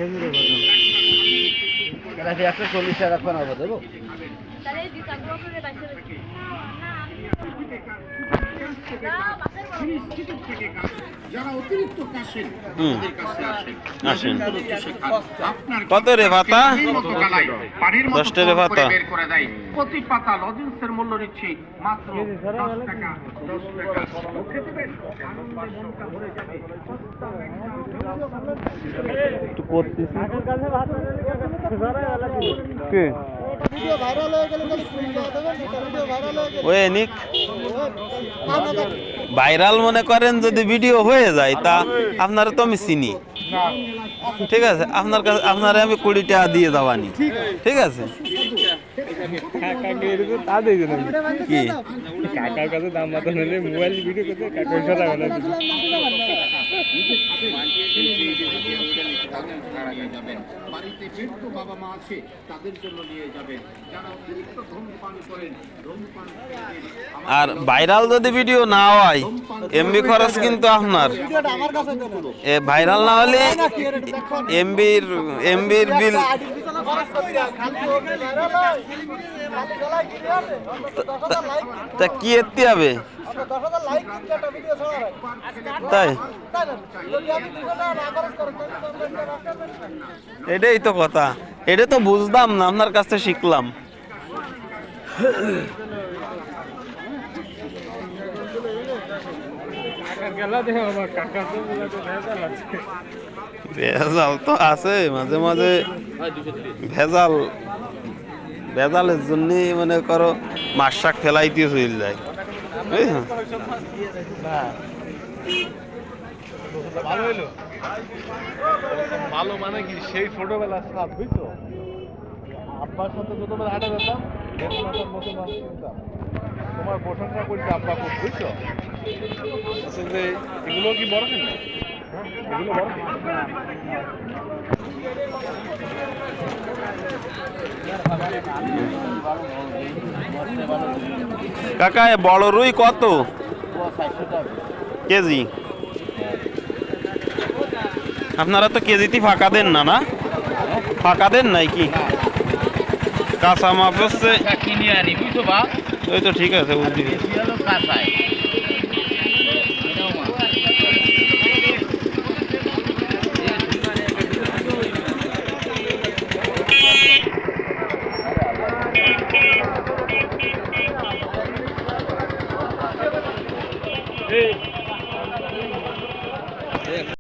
খেজুরের বাদাম এটা কি 140 টাকা রাখবেন হবে দেবো তাহলে এই দিটা গ্রুপে বাইসে যারা অতিরিক্ত কাশেন তাদের কাছে আসেন কত রে ভাতা? পানির মতো 10 টাকা ভাতা বের করে দেয়। প্রতি পাতা লজেন্সের মূল্য নিচ্ছি মাত্র 10 টাকা 10 টাকা খেতে বেশ আনন্দে মনটা ভরে যাবে। একটু করতেছি কে ভিডিও ভাইরাল হয়ে গেলে তাহলে স্ক্রিন দেওয়া দেবেন এটা ভিডিও ভাইরাল হয়ে গেলে ওই নিক ভাইরাল মনে করেন যদি ভিডিও হয়ে যায় তা আপনারা তো আমি চিনি ঠিক আছে আপনার কাছে আপনারে আমি 20 টাকা দিয়ে দেওয়ানি ঠিক আছে কি কাকার কাছে দাম মাথা নিলে মোবাইল ভিডিও করতে কাকার সাথে কথা বাড়িতে বৃদ্ধ বাবা মা আছে তাদের জন্য নিয়ে যাবেন যারা অতিরিক্ত ধূমপান করেন ধূমপান আর ভাইরাল যদি ভিডিও না হয় এমবি খরচ কিন্তু আপনার ভিডিওটা আমার কাছে দেন এ ভাইরাল না হলে এমবির বিল খরচ করি না খালি ওকে ভাইরাল হয় খালি গলায় কি আছে 10,000 লাইক তা কি এতে হবে 10,000 লাইক কিন্তু একটা ভিডিও ছড়া রাখ তাই তাই না যদি আপনি 200 টাকা না খরচ করেন তাহলে এটাই তো কথা এটা তো বুঝতাম না আপনার কাছ থেকে শিখলাম ভেজাল তো আছে মাঝে মাঝে ভেজালের জন্য মনে করো মাছ শাক ফেলাইতে চলে যায় ভালো হইলো ভালো মানে কি সেই ছোটবেলার সাথ বুঝছো আব্বার সাথে ছোটবেলা হাঁটা যেতাম মাথার মতো মাছ কিনতাম তোমার প্রশংসা করছে আব্বা খুব বুঝছো যে এগুলো কি বড় কিনা এগুলো বড় কাকা বড় রুই কত কেজি আপনারা তো কেজিতে ফাঁকা দেন না না ফাঁকা দেন নাই কি কাঁচা মাপ হচ্ছে কিনে আনি বুঝছো বা ওই তো ঠিক আছে কাঁচায়